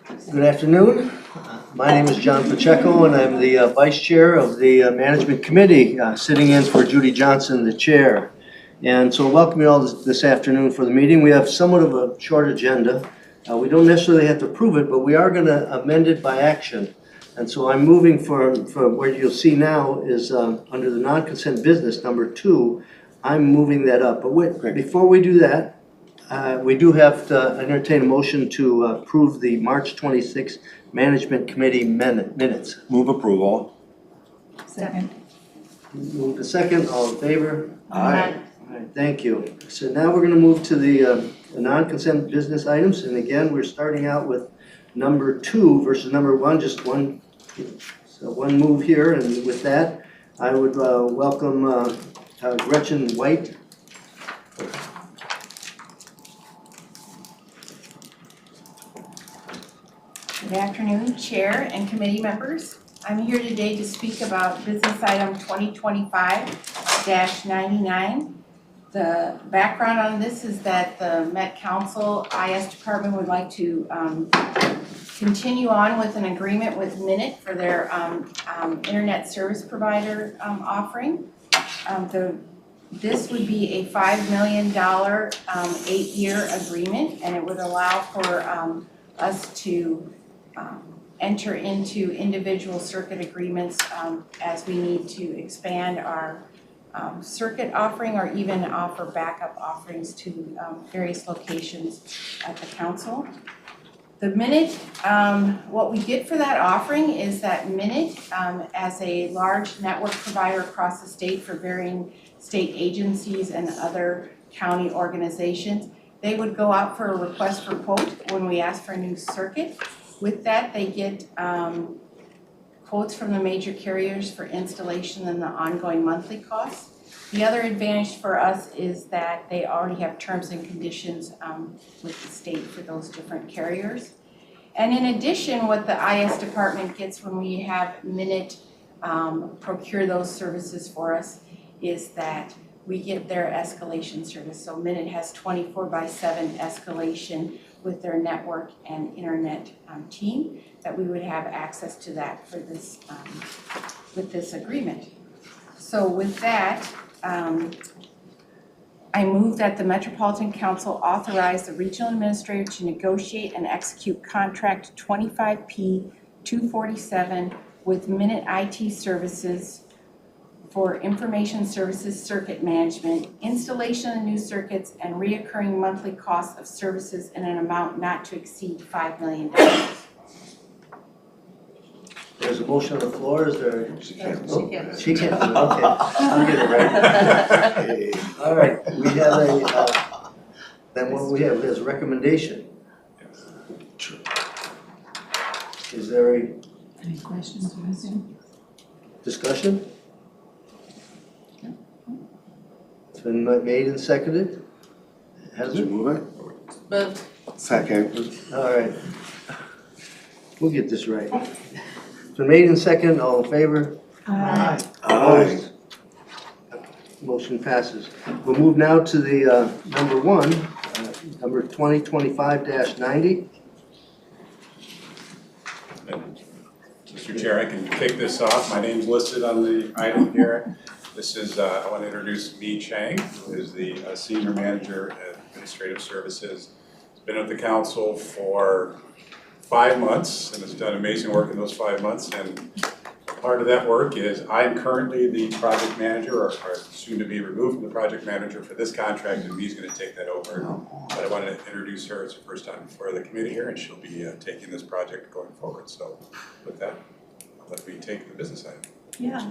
Good afternoon. My name is John Pacheco, and I'm the Vice Chair of the Management Committee, sitting in for Judy Johnson, the Chair. And so welcome you all this afternoon for the meeting. We have somewhat of a short agenda. We don't necessarily have to approve it, but we are going to amend it by action. And so I'm moving for what you'll see now is under the non-consent business, number 2, I'm moving that up. But before we do that, we do have to entertain a motion to approve the March 26th Management Committee minutes. Move approval. Second. Move to second, all in favor? Aye. All right, thank you. So now we're going to move to the non-consent business items. And again, we're starting out with number 2 versus number 1, just one. So one move here. And with that, I would welcome Gretchen White. Good afternoon, Chair and committee members. I'm here today to speak about business item 2025-99. The background on this is that the Met Council IS department would like to continue on with an agreement with Minute for their internet service provider offering. This would be a $5 million 8-year agreement, and it would allow for us to enter into individual circuit agreements as we need to expand our circuit offering or even offer backup offerings to various locations at the council. The Minute, what we get for that offering is that Minute, as a large network provider across the state for varying state agencies and other county organizations, they would go out for a request for quote when we ask for a new circuit. With that, they get quotes from the major carriers for installation and the ongoing monthly costs. The other advantage for us is that they already have terms and conditions with the state for those different carriers. And in addition, what the IS department gets when we have Minute procure those services for us is that we get their escalation service. So Minute has 24/7 escalation with their network and internet team, that we would have access to that for this with this agreement. So with that, I move that the Metropolitan Council authorize the regional administrator to negotiate and execute contract 25P 247 with Minute IT Services for information services circuit management, installation of new circuits, and reoccurring monthly costs of services in an amount not to exceed $5 million. There's a motion on the floor. Is there? She can't. She can't. Okay, I'll get it right. All right, we have then what we have is a recommendation. Is there a Any questions or anything? discussion? It's been made and seconded. Has Did you it? move it? Move. Second. All right. We'll get this right. It's been made and seconded. All in favor? Aye. Opposed? Motion passes. We'll move now to the number 1, number 2025-90. Mr. Chair, I can kick this off. My name's listed on the item here. This is, I want to introduce Mi Chang, who is the Senior Manager at Administrative Services. He's been with the council for 5 months and has done amazing work in those 5 months. And part of that work is I'm currently the project manager, or soon to be removed from the project manager for this contract, and Mi's going to take that over. But I wanted to introduce her. It's her first time before the committee here, and she'll be taking this project going forward. So with that, I'll let me take the business item. Yeah,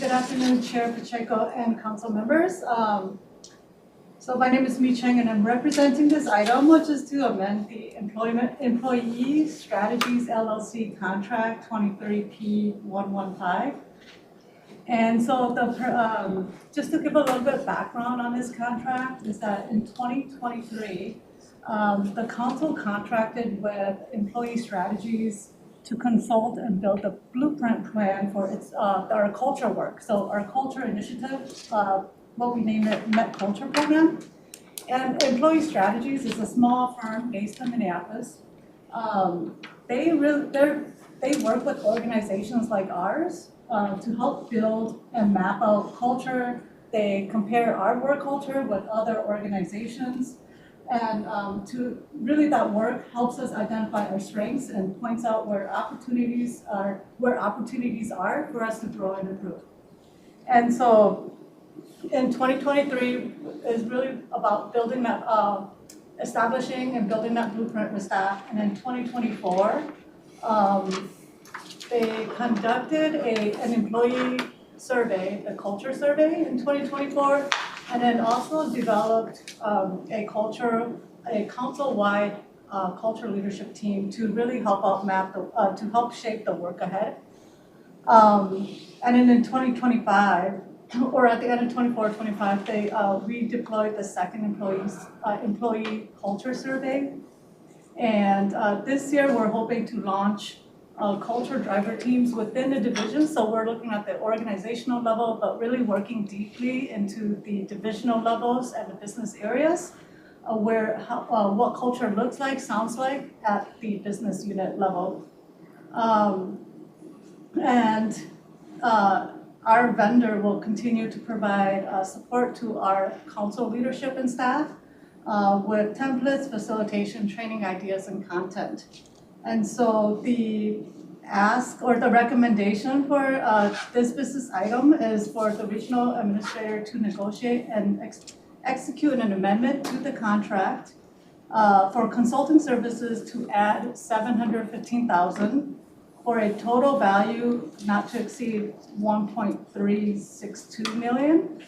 good afternoon, Chair Pacheco and council members. So my name is Mi Cheng and I'm representing this item, which is to amend the Employee Strategies LLC contract 2030P 115. And so just to give a little bit of background on this contract is that in 2023, the council contracted with Employee Strategies to consult and build a blueprint plan for our culture work. So our culture initiative, what we named it Met Culture Program. And Employee Strategies is a small firm based in Minneapolis. They work with organizations like ours to help build and map out culture. They compare our work culture with other organizations. And really that work helps us identify our strengths and points out where opportunities are for us to grow and improve. And so in 2023 is really about building that, establishing and building that blueprint with staff. And in 2024, they conducted an employee survey, the culture survey in 2024, and then also developed a council-wide culture leadership team to really help out to help shape the work ahead. And then in 2025, or at the end of 24-25, they redeployed the second employee culture survey. And this year, we're hoping to launch culture driver teams within the division. So we're looking at the organizational level, but really working deeply into the divisional levels and the business areas what culture looks like, sounds like at the business unit level. Our vendor will continue to provide support to our council leadership and staff with templates, facilitation, training ideas, and content. And so the ask or the recommendation for this business item is for the regional administrator to negotiate and execute an amendment to the contract for consulting services to add $715,000 for a total value not to exceed $1.362 million.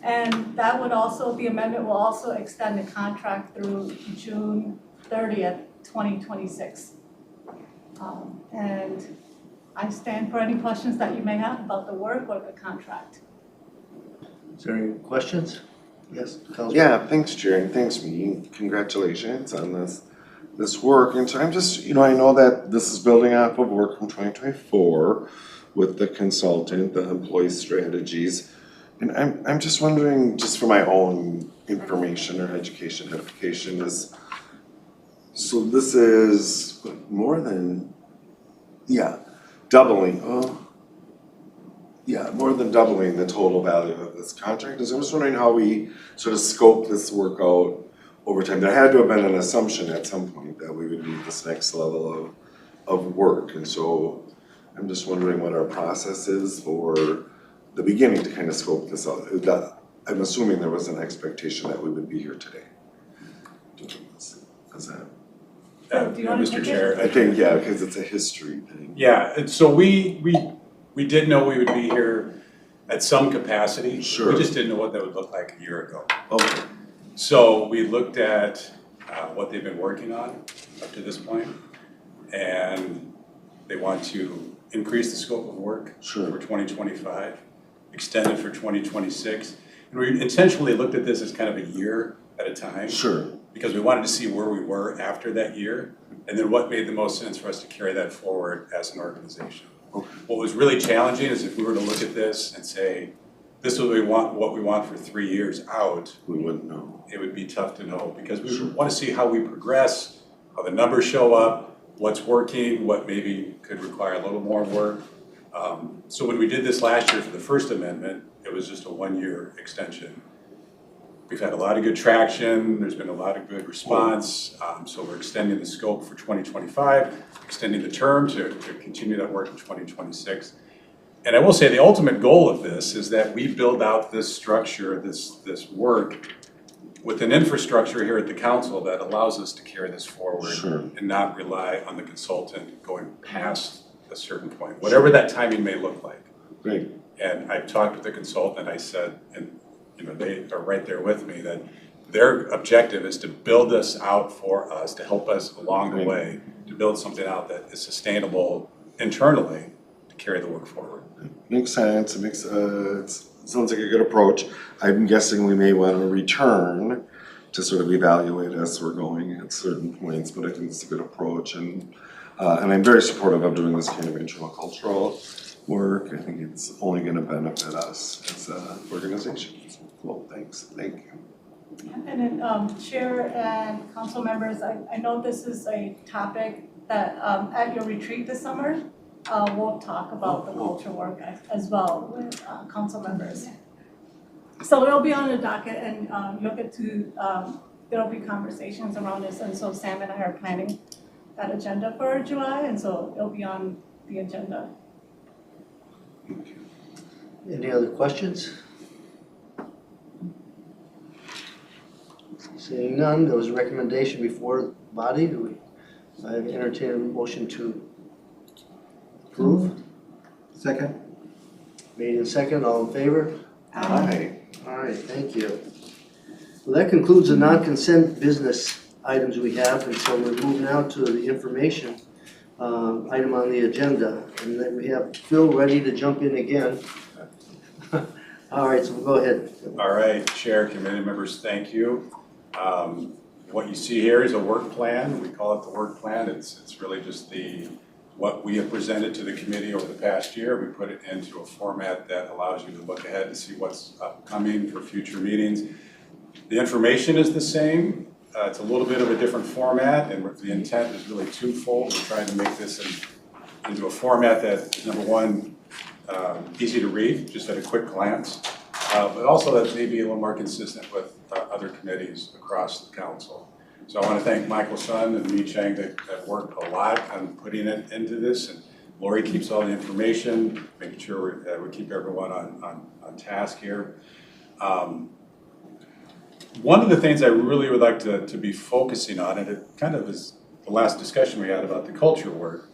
And that would also, the amendment will also extend the contract through June 30th, 2026. And I stand for any questions that you may have about the work or the contract. Is there any questions? Yes, Councilman? Yeah, thanks, Chair, and thanks, me. Congratulations on this work. And so I'm just, I know that this is building off of work from 2024 with the consultant, the employee strategies. And I'm just wondering, just for my own information or education edification is, so this is more than, doubling, more than doubling the total value of this contract. And so I'm just wondering how we sort of scope this work out over time. There had to have been an assumption at some point that we would need this next level of work. And so I'm just wondering what our process is for the beginning to kind of scope this out. I'm assuming there was an expectation that we would be here today. Is that? Do you want to Mr. take Chair, it? I think, because it's a history thing. Yeah, and so we did know we would be here at some capacity. Sure. We just didn't know what that would look like a year ago. Okay. So we looked at what they've been working on up to this point, and they want to increase the scope of work Sure. for 2025, extend it for 2026. And we intentionally looked at this as kind of a year at a time. Sure. Because we wanted to see where we were after that year, and then what made the most sense for us to carry that forward as an organization. Okay. What was really challenging is if we were to look at this and say, this is what we want for 3 years out, We wouldn't know. it would be tough to know, because we Sure. want to see how we progress, how the numbers show up, what's working, what maybe could require a little more work. So when we did this last year for the first amendment, it was just a 1-year extension. We've had a lot of good traction, there's been a lot of good response, so we're extending the scope for 2025, extending the term to continue that work in 2026. And I will say the ultimate goal of this is that we build out this structure, this work with an infrastructure here at the council that allows us to carry this forward. Sure. And not rely on the consultant going past a certain point, whatever that timing may look like. Great. And I talked with the consultant, I said, and they are right there with me, that their objective is to build this out for us, to help us along the way, to build something out that is sustainable internally to carry the work forward. Makes sense. It makes it sounds like a good approach. I'm guessing we may want to return to sort of evaluate as we're going at certain points, but I think it's a good approach, and I'm very supportive of doing this kind of internal cultural work. I think it's only going to benefit us as an organization. Cool. Thanks. Thank you. And then, Chair and council members, I know this is a topic that, at your retreat this summer, we'll talk about the culture work as well with, council members. So it'll be on the docket and, you'll get to, there'll be conversations around this, and so Sam and I are planning that agenda for July, and so it'll be on the agenda. Any other questions? Seeing none, there was a recommendation before the body. Do we, I entertain a motion to approve? Second? Made in second, all in favor? Aye. All right, thank you. Well, that concludes the non-consent business items we have, and so we'll move now to the information item on the agenda. And then we have Phil ready to jump in again. All right, so we'll go ahead. All right, Chair, committee members, thank you. What you see here is a work plan. We call it the work plan. It's really just what we have presented to the committee over the past year. We put it into a format that allows you to look ahead to see what's upcoming for future meetings. The information is the same. It's a little bit of a different format, and the intent is really twofold. We're trying to make this into a format that, number one, easy to read, just at a quick glance, but also that may be a little more consistent with other committees across the council. So I want to thank Michael Sun and Mi Chang that worked a lot on putting it into this, and Lori keeps all the information, making sure we keep everyone on task here. One of the things I really would like to be focusing on, and it kind of is the last discussion we had about the culture work,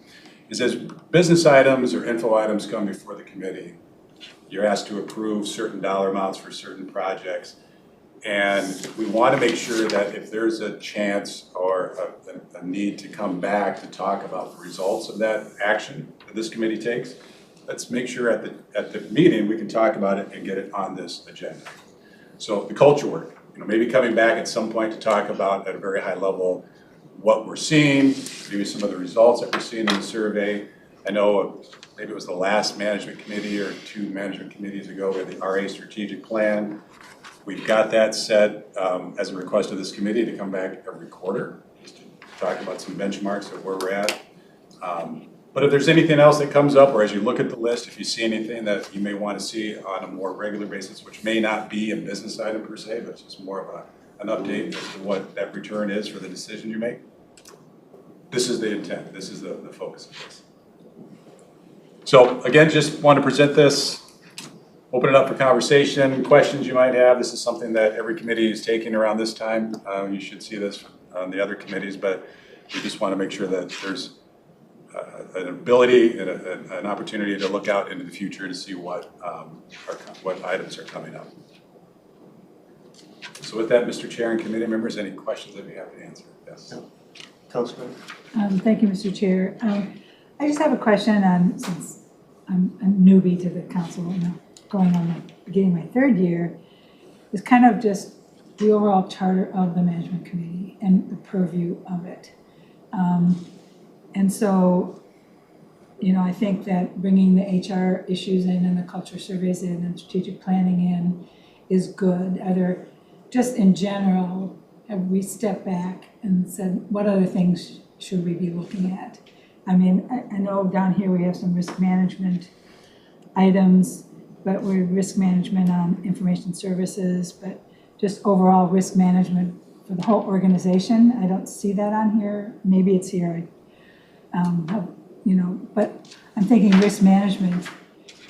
is as business items or info items come before the committee, you're asked to approve certain dollar amounts for certain projects. And we want to make sure that if there's a chance or a need to come back to talk about the results of that action that this committee takes, let's make sure at the meeting we can talk about it and get it on this agenda. So the culture work, maybe coming back at some point to talk about at a very high level what we're seeing, maybe some of the results that we're seeing in the survey. I know maybe it was the last management committee or two management committees ago, we had the RA strategic plan. We've got that set as a request of this committee to come back every quarter, just to talk about some benchmarks of where we're at. But if there's anything else that comes up, or as you look at the list, if you see anything that you may want to see on a more regular basis, which may not be a business item per se, but just more of an update as to what that return is for the decision you make, this is the intent, this is the focus of this. So again, just want to present this, open it up for conversation, questions you might have. This is something that every committee is taking around this time. You should see this on the other committees, but we just want to make sure that there's an ability and an opportunity to look out into the future to see what items are coming up. So with that, Mr. Chair and committee members, any questions I'd be happy to answer? Yes. Councilman? Thank you, Mr. Chair. I just have a question on, since I'm a newbie to the council, going on beginning my third year, is kind of just the overall charter of the management committee and the purview of it. And so, I think that bringing the HR issues in and the culture surveys in and strategic planning in is good. Either just in general, have we stepped back and said, what other things should we be looking at? I mean, I know down here we have some risk management items, but we're risk management on information services, but just overall risk management for the whole organization. I don't see that on here. Maybe it's here. But I'm thinking risk management,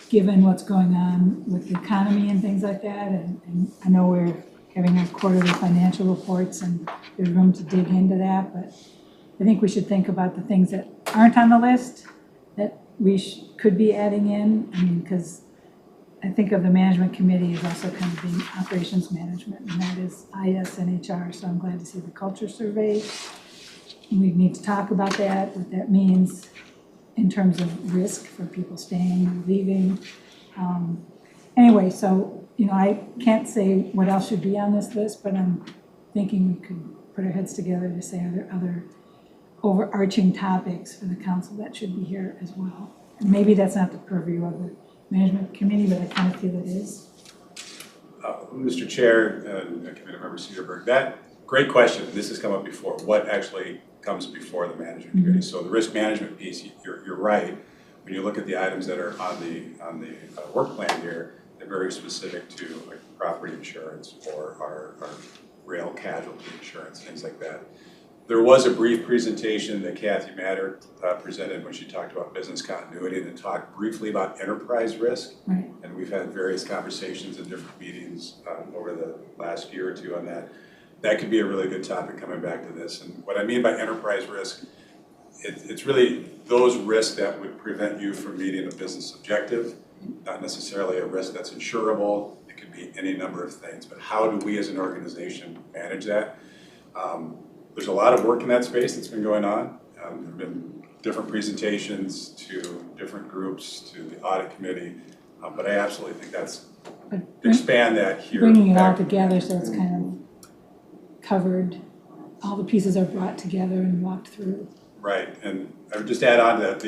given what's going on with the economy and things like that. And I know we're having our quarterly financial reports and there's room to dig into that, but I think we should think about the things that aren't on the list that we could be adding in. I mean, because I think of the management committee as also kind of being operations management, and that is IS and HR. So I'm glad to see the culture survey. We need to talk about that, what that means in terms of risk for people staying or leaving. Anyway, so, I can't say what else should be on this list, but I'm thinking we could put our heads together to say, are there other overarching topics for the council that should be here as well? And maybe that's not the purview of the management committee, but I kind of feel it is. Mr. Chair and Committee Member Cedarburg, that great question. This has come up before. What actually comes before the management committee? So the risk management piece, you're right. When you look at the items that are on the work plan here, they're very specific to like property insurance or our rail casualty insurance, things like that. There was a brief presentation that Kathy Matter presented when she talked about business continuity and talked briefly about enterprise risk. Right. And we've had various conversations in different meetings over the last year or two on that. That could be a really good topic coming back to this. And what I mean by enterprise risk, it's really those risks that would prevent you from meeting a business objective, not necessarily a risk that's insurable. It could be any number of things, but how do we as an organization manage that? There's a lot of work in that space that's been going on. There have been different presentations to different groups, to the audit committee, but I absolutely think that's, expand that here. Bringing it all together so it's kind of covered, all the pieces are brought together and walked through. Right, and I would just add on to that,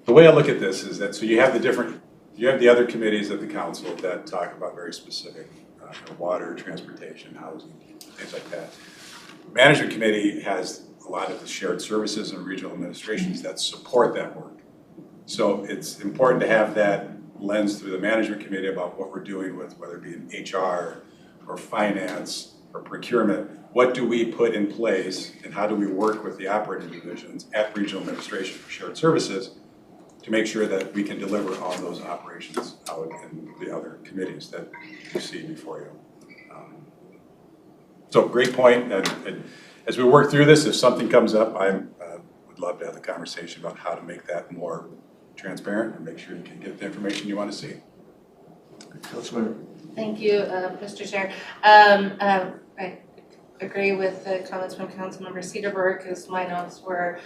the way I look at this is that, so you have the other committees of the council that talk about very specific, water, transportation, housing, things like that. Management committee has a lot of the shared services and regional administrations that support that work. So it's important to have that lens through the management committee about what we're doing with, whether it be in HR or finance or procurement. What do we put in place and how do we work with the operating divisions at regional administration for shared services to make sure that we can deliver on those operations out in the other committees that you see before you. So great point, and as we work through this, if something comes up, I would love to have the conversation about how to make that more transparent and make sure you can get the information you want to see. Councilman. Thank you, Mr. Chair. I agree with the comments from Councilmember Cedarburg, because my notes were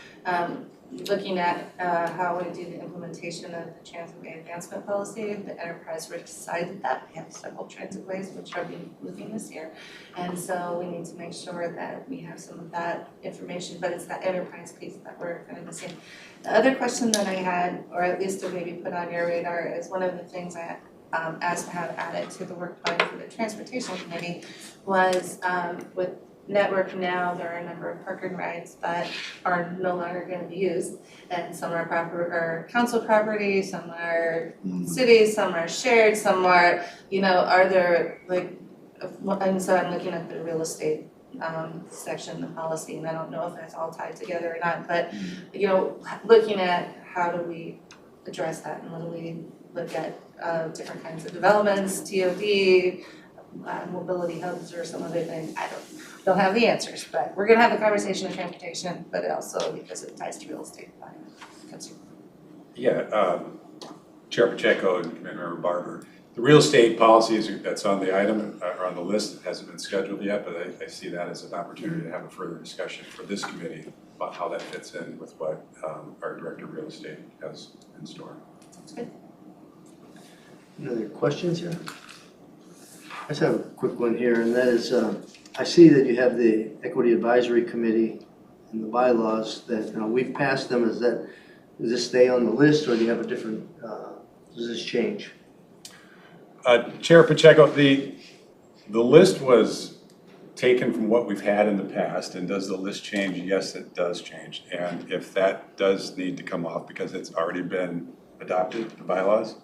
looking at how we do the implementation of the transit-way advancement policy, the enterprise risk side of that. We have several transitways which are being moving this year. And so we need to make sure that we have some of that information, but it's that enterprise piece that we're kind of missing. The other question that I had, or at least to maybe put on your radar, is one of the things I asked to have added to the work plan for the transportation committee was with Network Now, there are a number of park and rides that are no longer going to be used, and some are council property, some are cities, some are shared, some are, are there like, and so I'm looking at the real estate section, the policy, and I don't know if that's all tied together or not, but looking at how do we address that and what do we look at different kinds of developments, TOD, mobility hubs or some other things. I don't have the answers, but we're gonna have the conversation of transportation, but also because it ties to real estate. Yeah, Chair Pacheco and Committee Barber, the real estate policies that's on the item or on the list hasn't been scheduled yet, but I see that as an opportunity to have a further discussion for this committee about how that fits in with what our Director of Real Estate has in store. That's good. Any other questions here? I just have a quick one here, and that is, I see that you have the Equity Advisory Committee and the bylaws that, we've passed them. Does this stay on the list, or do you have a different, does this change? Chair Pacheco, the list was taken from what we've had in the past, and does the list change? Yes, it does change, and if that does need to come off because it's already been adopted, the bylaws,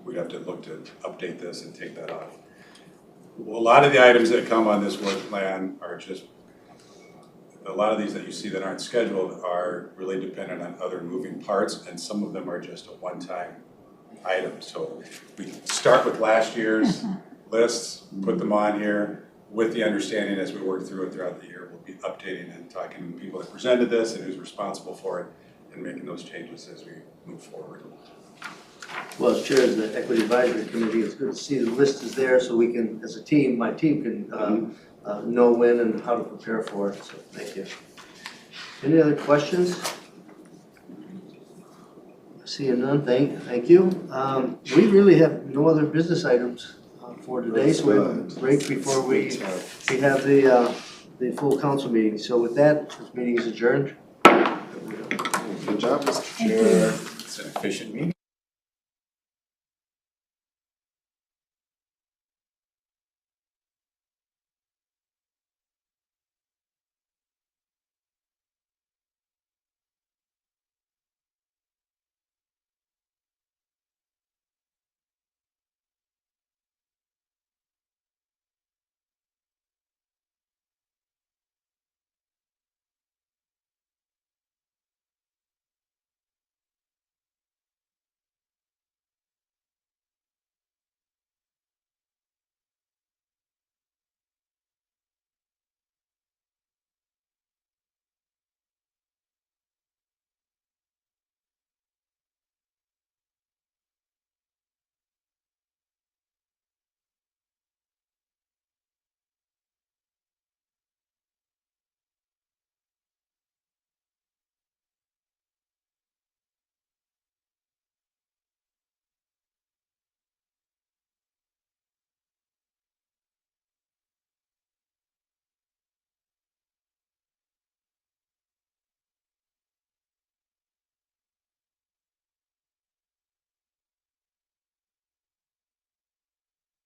we'd have to look to update this and take that off. Well, a lot of the items that come on this work plan are just, a lot of these that you see that aren't scheduled are really dependent on other moving parts, and some of them are just a one-time item. So we start with last year's lists, put them on here with the understanding as we work through it throughout the year, we'll be updating and talking to people that presented this and who's responsible for it and making those changes as we move forward. Well, as chair of the Equity Advisory Committee, it's good to see the list is there so we can, as a team, my team can know when and how to prepare for it, so thank you. Any other questions? Seeing none, thank you. We really have no other business items for today, so we have a break before we have the full council meeting. So with that, this meeting is adjourned. Good job, Mr. Chair. It's an efficient meeting.